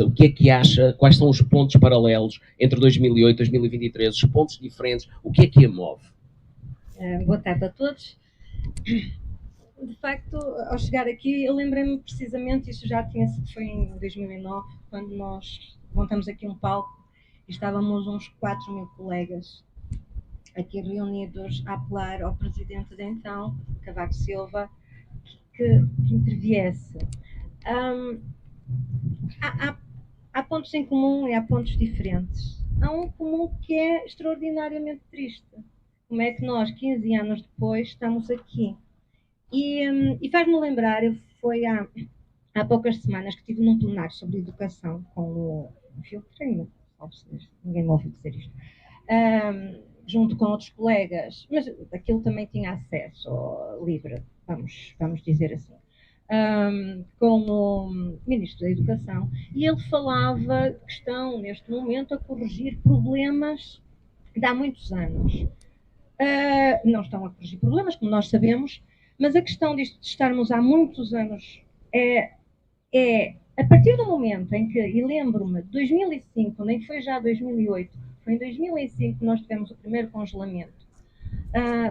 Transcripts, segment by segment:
O que é que acha? Quais são os pontos paralelos entre 2008 e 2023? Os pontos diferentes? O que é que a move? Boa tarde a todos. De facto, ao chegar aqui, eu lembrei-me precisamente, isso já tinha sido, foi em 2009, quando nós montamos aqui um palco e estávamos uns 4.000 colegas aqui reunidos a apelar ao presidente de então, Cavaco Silva, que interviesse. Há pontos em comum e há pontos diferentes. Há um comum que é extraordinariamente triste. Como é que nós, 15 anos depois, estamos aqui? E faz-me lembrar, foi há poucas semanas que estive num plenário sobre educação com o Filtrinho, ninguém me ouviu dizer isto, junto com outros colegas, mas aquilo também tinha acesso livre, vamos dizer assim, com o Ministro da Educação, e ele falava que estão, neste momento, a corrigir problemas de há muitos anos. Não estão a corrigir problemas, como nós sabemos, mas a questão disto de estarmos há muitos anos é a partir do momento em que, e lembro-me, 2005, nem foi já 2008, foi em 2005 que nós tivemos o primeiro congelamento.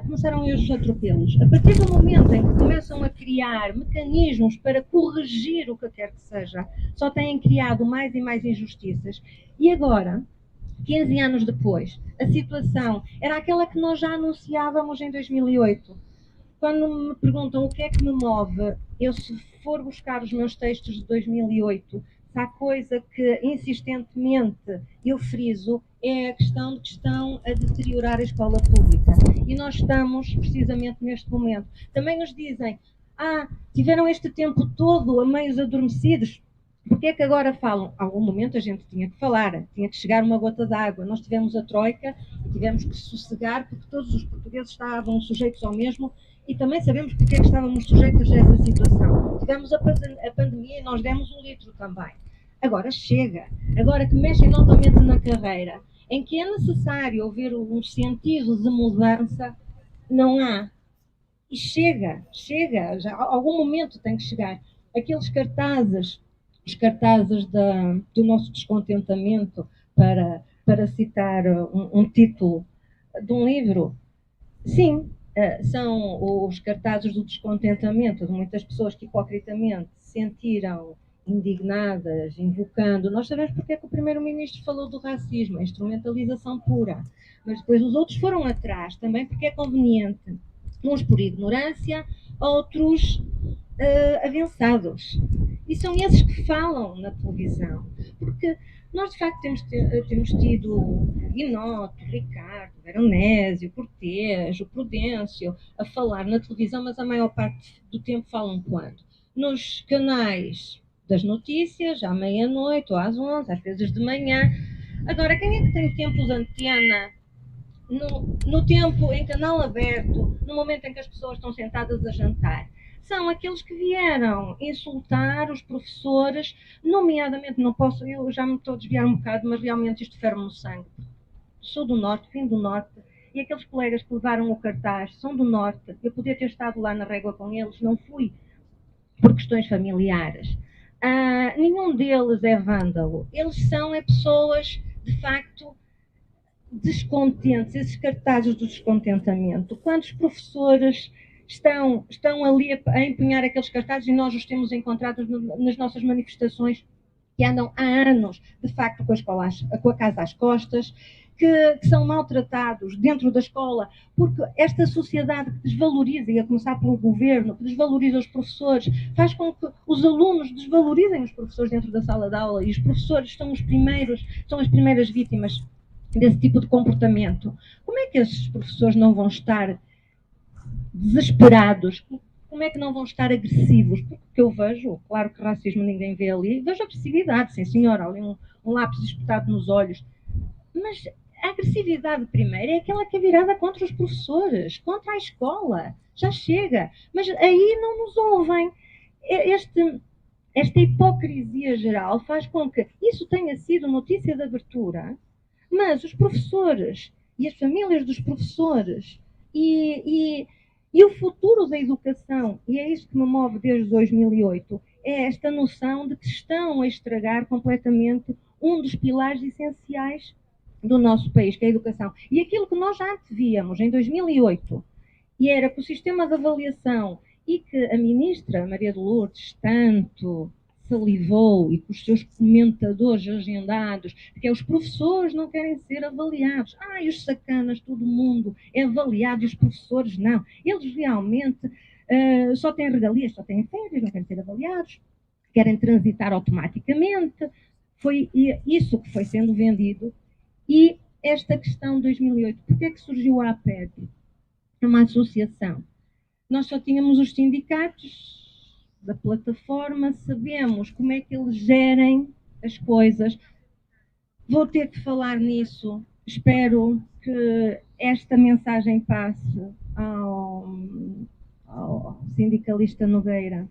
Começaram os atropelos. A partir do momento em que começam a criar mecanismos para corrigir o que quer que seja, só têm criado mais e mais injustiças. E agora, 15 anos depois, a situação era aquela que nós já anunciávamos em 2008. Quando me perguntam o que é que me move, eu, se for buscar os meus textos de 2008, se há coisa que insistentemente eu friso, é a questão de que estão a deteriorar a escola pública. E nós estamos precisamente neste momento. Também nos dizem, tiveram este tempo todo a meios adormecidos. Porque é que agora falam? A algum momento a gente tinha que falar, tinha que chegar uma gota d'água. Nós tivemos a troika e tivemos que sossegar porque todos os portugueses estavam sujeitos ao mesmo e também sabemos porque é que estávamos sujeitos a essa situação. Tivemos a pandemia e nós demos um litro também. Agora chega. Agora que mexem novamente na carreira, em que é necessário haver um sentido de mudança, não há. E chega. Já, a algum momento tem que chegar. Aqueles cartazes, os cartazes do nosso descontentamento, para citar um título de um livro, sim, são os cartazes do descontentamento de muitas pessoas que hipocritamente se sentiram indignadas, invocando. Nós sabemos porque é que o primeiro-ministro falou do racismo, a instrumentalização pura, mas depois os outros foram atrás também porque é conveniente, uns por ignorância, outros avançados. E são esses que falam na televisão, porque nós, de facto, temos tido Guinoto, Ricardo, Veronésio, Cortês, o Prudêncio a falar na televisão, mas a maior parte do tempo falam quando? Nos canais das notícias, à meia-noite ou às 11, às vezes de manhã. Agora, quem é que tem tempo de antena no tempo em canal aberto, no momento em que as pessoas estão sentadas a jantar? São aqueles que vieram insultar os professores, nomeadamente, não posso, eu já me estou a desviar um bocado, mas realmente isto ferve-me no sangue. Sou do Norte, vim do Norte, e aqueles colegas que levaram o cartaz são do Norte. Eu podia ter estado lá na régua com eles, não fui, por questões familiares. Nenhum deles é vândalo. Eles são pessoas, de facto, descontentes, esses cartazes do descontentamento. Quantos professores estão ali a empenhar aqueles cartazes e nós os temos encontrado nas nossas manifestações, que andam há anos, de facto, com a casa às costas, que são maltratados dentro da escola, porque esta sociedade que desvaloriza, e a começar pelo governo, que desvaloriza os professores, faz com que os alunos desvalorizem os professores dentro da sala de aula, e os professores são as primeiras vítimas desse tipo de comportamento. Como é que esses professores não vão estar desesperados? Como é que não vão estar agressivos? Porque eu vejo, claro que racismo ninguém vê ali, vejo agressividade, sim senhora, ali um lápis espetado nos olhos, mas a agressividade primeiro é aquela que é virada contra os professores, contra a escola, já chega, mas aí não nos ouvem. Esta hipocrisia geral faz com que isso tenha sido notícia de abertura, mas os professores e as famílias dos professores e o futuro da educação, e é isso que me move desde 2008, é esta noção de que estão a estragar completamente um dos pilares essenciais do nosso país, que é a educação. E aquilo que nós já antevíamos em 2008, e era que o sistema de avaliação e que a ministra Maria de Lourdes tanto salivou e com os seus comentadores agendados, que os professores não querem ser avaliados. E os sacanas, todo mundo é avaliado e os professores não. Eles realmente só têm regalias, só têm férias, não querem ser avaliados, querem transitar automaticamente. Foi isso que foi sendo vendido. E esta questão de 2008, porque é que surgiu a APED? É uma associação. Nós só tínhamos os sindicatos da plataforma, sabemos como é que eles gerem as coisas. Vou ter que falar nisso. Espero que esta mensagem passe ao sindicalista Nogueira.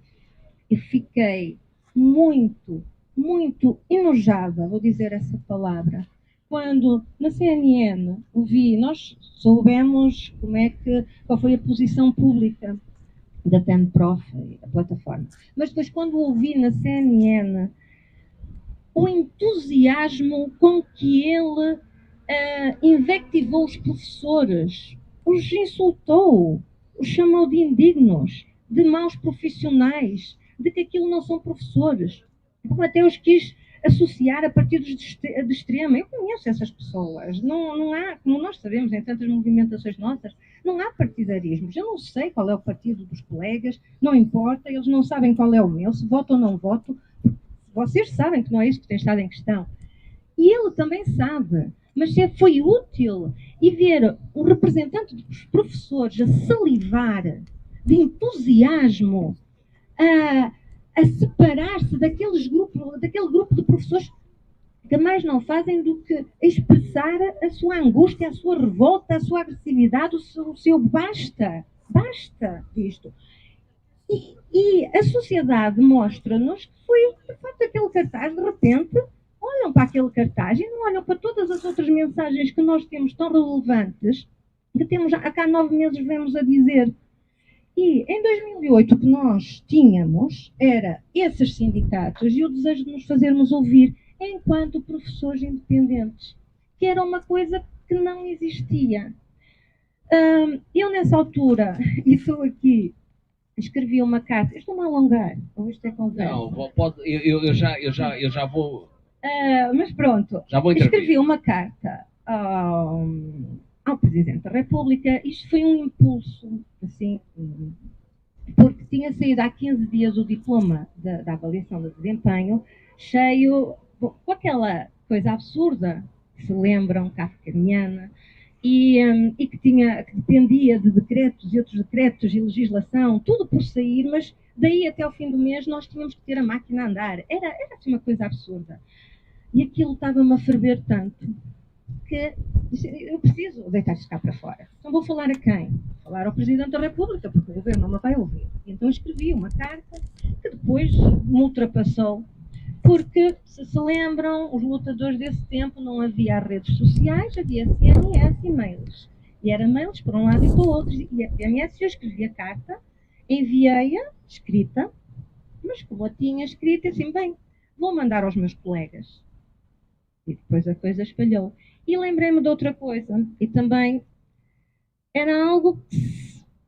E fiquei muito, muito enojada, vou dizer essa palavra, quando na CNN ouvi, nós soubemos qual foi a posição pública da TEMPROF, a plataforma, mas depois quando ouvi na CNN o entusiasmo com que ele invectivou os professores, os insultou, os chamou de indignos, de maus profissionais, de que aquilo não são professores, como até os quis associar a partidos de extrema. Eu conheço essas pessoas. Não há, como nós sabemos em tantas movimentações nossas, não há partidarismos. Eu não sei qual é o partido dos colegas, não importa, eles não sabem qual é o meu, se voto ou não voto. Vocês sabem que não é isso que tem estado em questão. E ele também sabe. Mas se foi útil e ver um representante dos professores a salivar de entusiasmo, a separar-se daquele grupo de professores que mais não fazem do que expressar a sua angústia, a sua revolta, a sua agressividade, o seu basta disto. E a sociedade mostra-nos que foi, de facto, aquele cartaz, de repente, olham para aquele cartaz e não olham para todas as outras mensagens que nós temos tão relevantes, que temos há cá 9 meses vemos a dizer. E em 2008 o que nós tínhamos era esses sindicatos e o desejo de nos fazermos ouvir enquanto professores independentes, que era uma coisa que não existia. Eu nessa altura, e estou aqui, escrevi uma carta. Estou-me a alongar, ou isto é conversa? Não, pode, eu já vou. Mas pronto, já vou intervir. Escrevi uma carta ao Presidente da República. Isto foi um impulso, assim, porque tinha saído há 15 dias o diploma da avaliação de desempenho, cheio, com aquela coisa absurda, que se lembram, kafkaniana, e que dependia de decretos e outros decretos e legislação, tudo por sair, mas daí até ao fim do mês nós tínhamos que ter a máquina a andar. Era assim uma coisa absurda. E aquilo estava-me a ferver tanto que eu preciso deitar isto cá para fora. Então vou falar a quem? Vou falar ao Presidente da República, porque o Governo não me vai ouvir. Então escrevi uma carta que depois me ultrapassou, porque, se lembram, os lutadores desse tempo não havia redes sociais, havia SMS e mails. E eram mails para um lado e para o outro. E a SMS, eu escrevi a carta, enviei-a, escrita, mas como a tinha escrita, assim, bem, vou mandar aos meus colegas. E depois a coisa espalhou. E lembrei-me de outra coisa, e também era algo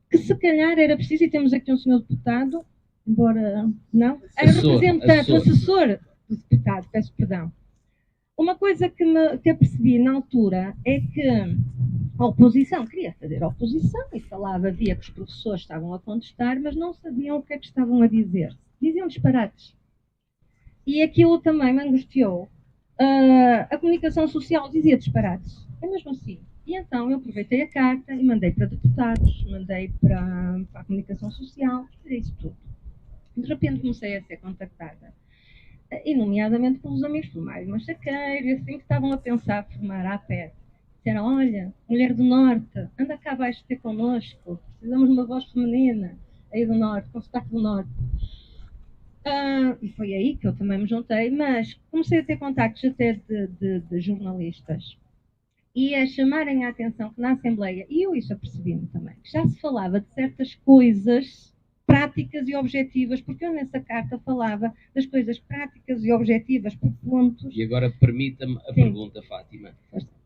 que se calhar era preciso, e temos aqui um senhor deputado, embora não, era representante, assessor do deputado, peço perdão. Uma coisa que apercebi na altura é que a oposição queria fazer oposição e falava, via que os professores estavam a contestar, mas não sabiam o que é que estavam a dizer. Diziam disparates. E aquilo também me angustiou. A comunicação social dizia disparates. É mesmo assim. E então eu aproveitei a carta e mandei para deputados, mandei para a comunicação social, fiz isso tudo. De repente comecei a ser contactada, e nomeadamente pelos amigos do Mário Machaqueiro, e assim que estavam a pensar formar a APED. Disseram, olha, mulher do Norte, anda cá abaixo ter connosco, precisamos de uma voz feminina, aí do Norte, com sotaque do Norte. E foi aí que eu também me juntei, mas comecei a ter contactos até de jornalistas e a chamarem a atenção que na Assembleia, e eu isso apercebi-me também, que já se falava de certas coisas práticas e objetivas, porque eu nessa carta falava das coisas práticas e objetivas por pontos. E agora permita-me a pergunta, Fátima.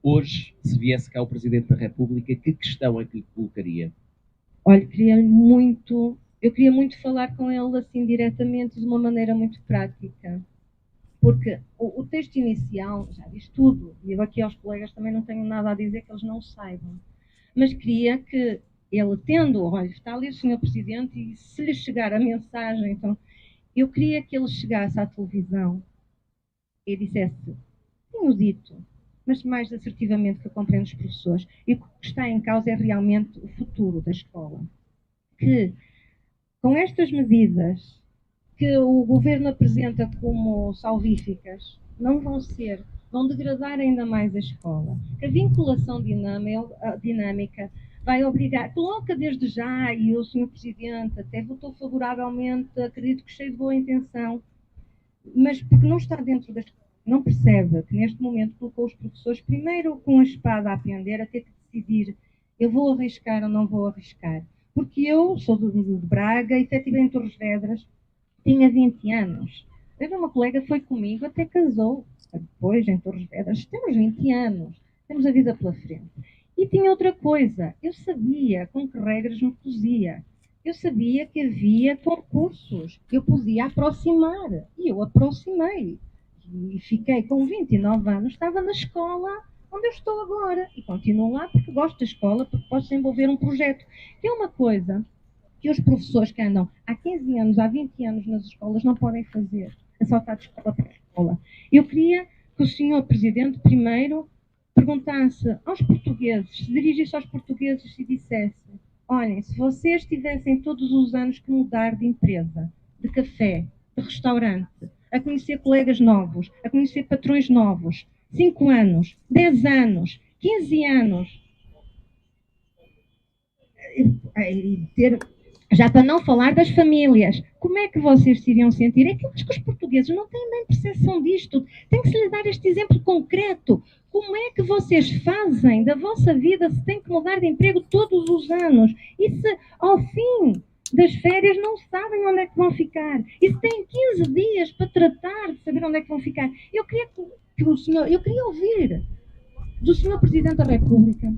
Hoje, se viesse cá o Presidente da República, que questão é que lhe colocaria? Olha, eu queria muito falar com ele assim diretamente, de uma maneira muito prática. Porque o texto inicial já diz tudo, e eu aqui aos colegas também não tenho nada a dizer que eles não saibam. Mas queria que ele, olha, está ali o Sr. Presidente, e se lhe chegar a mensagem, então, eu queria que ele chegasse à televisão e dissesse, tenho dito, mas mais assertivamente que eu compreendo os professores, e o que está em causa é realmente o futuro da escola. Que, com estas medidas que o governo apresenta como salvíficas, não vão degradar ainda mais a escola. A vinculação dinâmica vai obrigar, coloca desde já, e o Sr. Presidente até votou favoravelmente, acredito que cheio de boa intenção, mas porque não está dentro da escola, não percebe que neste momento colocou os professores primeiro com a espada a pender, a ter que decidir, eu vou arriscar ou não vou arriscar. Porque eu sou de Braga, efetivamente em Torres Vedras, tinha 20 anos. Uma colega foi comigo, até casou. Depois, em Torres Vedras, temos 20 anos. Temos a vida pela frente. E tinha outra coisa. Eu sabia com que regras me posia. Eu sabia que havia concursos. Eu podia aproximar. E eu aproximei. E fiquei com 29 anos. Estava na escola onde eu estou agora. E continuo lá porque gosto da escola, porque posso desenvolver um projeto. Que é uma coisa que os professores que andam há 15 anos, há 20 anos nas escolas não podem fazer, é saltar de escola para escola. Eu queria que o Sr. Presidente primeiro perguntasse aos portugueses, se dirigisse aos portugueses e dissesse, olhem, se vocês tivessem todos os anos que mudar de empresa, de café, de restaurante, a conhecer colegas novos, a conhecer patrões novos, 5 anos, 10 anos, 15 anos, e ter... Já para não falar das famílias, como é que vocês se iriam sentir? É que eu acho que os portugueses não têm bem percepção disto. Tem que se lhe dar este exemplo concreto. Como é que vocês fazem da vossa vida se têm que mudar de emprego todos os anos? E se ao fim das férias não sabem onde é que vão ficar? E se têm 15 dias para tratar de saber onde é que vão ficar? Eu queria ouvir do Sr. Presidente da República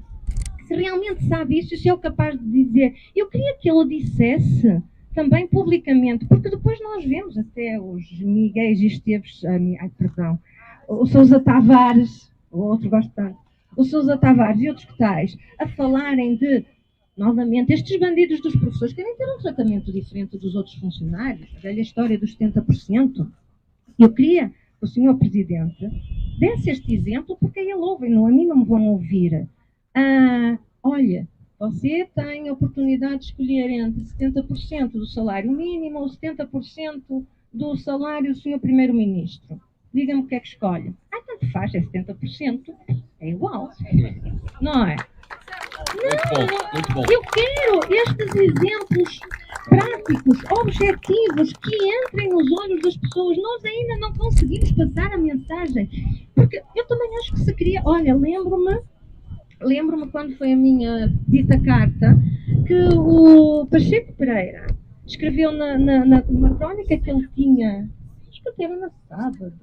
se realmente sabe isso, se é o capaz de dizer. Eu queria que ele dissesse também publicamente, porque depois nós vemos até os Miguéis e Esteves, o Sousa Tavares, o outro gosto tanto, o Sousa Tavares e outros que tais, a falarem de, novamente, estes bandidos dos professores querem ter um tratamento diferente dos outros funcionários, a velha história dos 70%. Eu queria que o Sr. Presidente desse este exemplo, porque ele ouve, a mim não me vão ouvir. Olha, você tem a oportunidade de escolher entre 70% do salário mínimo ou 70% do salário do Sr. Primeiro-Ministro. Diga-me o que é que escolhe. Tanto faz, é 70%. É igual. Não é? Muito bom. Eu quero estes exemplos práticos, objetivos, que entrem nos olhos das pessoas. Nós ainda não conseguimos passar a mensagem. Porque eu também acho que se queria... Olha, lembro-me quando foi a minha dita carta que o Pacheco Pereira escreveu numa crónica que ele tinha, acho que até era no sábado,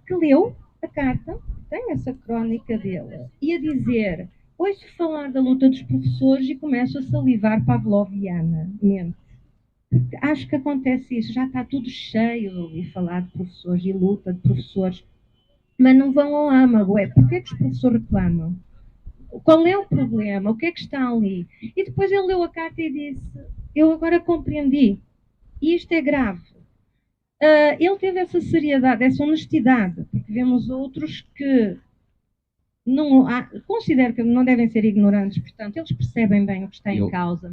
que leu a carta, tem essa crónica dele, e a dizer, ouço falar da luta dos professores e começo a salivar pavlovianamente. Acho que acontece isso, já está tudo cheio de ouvir falar de professores e luta de professores, mas não vão ao âmago. Porquê que os professores reclamam? Qual é o problema? O que é que está ali? E depois ele leu a carta e disse, eu agora compreendi, e isto é grave. Ele teve essa seriedade, essa honestidade, porque vemos outros que considero que não devem ser ignorantes, portanto, eles percebem bem o que está em causa.